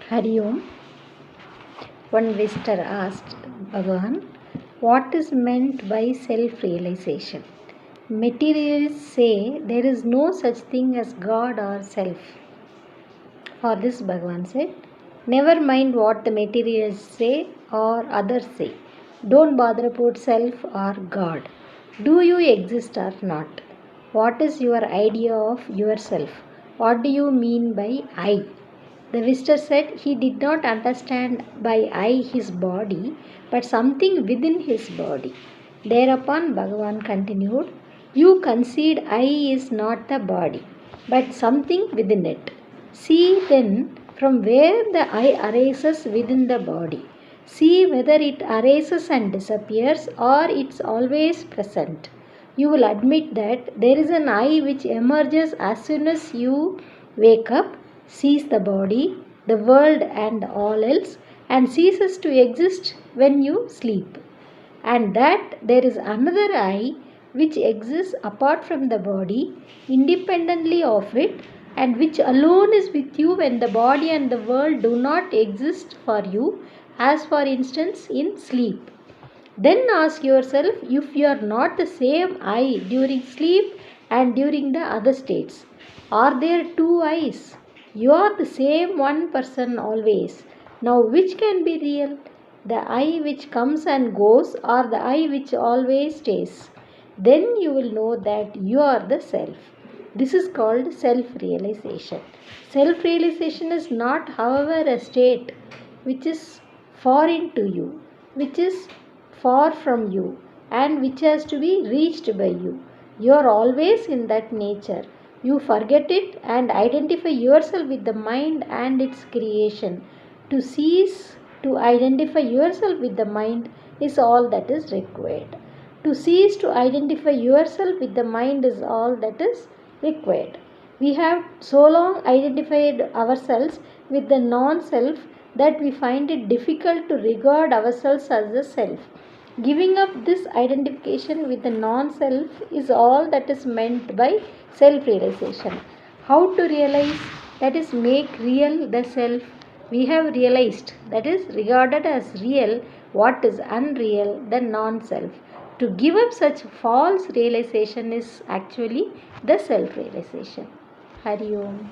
Hari Om. One visitor asked Bhagavan, what is meant by self-realization? Materialists say there is no such thing as God or self. For this Bhagavan said, never mind what the materialists say or others say. Don't bother about self or God. Do you exist or not? What is your idea of yourself? What do you mean by I? The visitor said he did not understand by I his body, but something within his body. Thereupon Bhagavan continued, you concede I is not the body, but something within it. See then from where the I arises within the body. See whether it arises and disappears or it's always present. You will admit that there is an I which emerges as soon as you wake up, sees the body, the world and all else, and ceases to exist when you sleep. And that there is another I which exists apart from the body, independently of it, and which alone is with you when the body and the world do not exist for you, as for instance in sleep. Then ask yourself if you are not the same I during sleep and during the other states. Are there two I's? You are the same one person always. Now which can be real? The I which comes and goes or the I which always stays? Then you will know that you are the self. This is called self-realization. Self-realization is not, however, a state which is foreign to you, which is far from you, and which has to be reached by you. You are always in that nature. You forget it and identify yourself with the mind and its creation. To cease to identify yourself with the mind is all that is required. To cease to identify yourself with the mind is all that is required. We have so long identified ourselves with the non-self that we find it difficult to regard ourselves as the self. Giving up this identification with the non-self is all that is meant by self-realization. How to realize? That is, make real the self. We have realized, that is, regarded as real what is unreal, the non-self. To give up such false realization is actually the self-realization. Hari Om.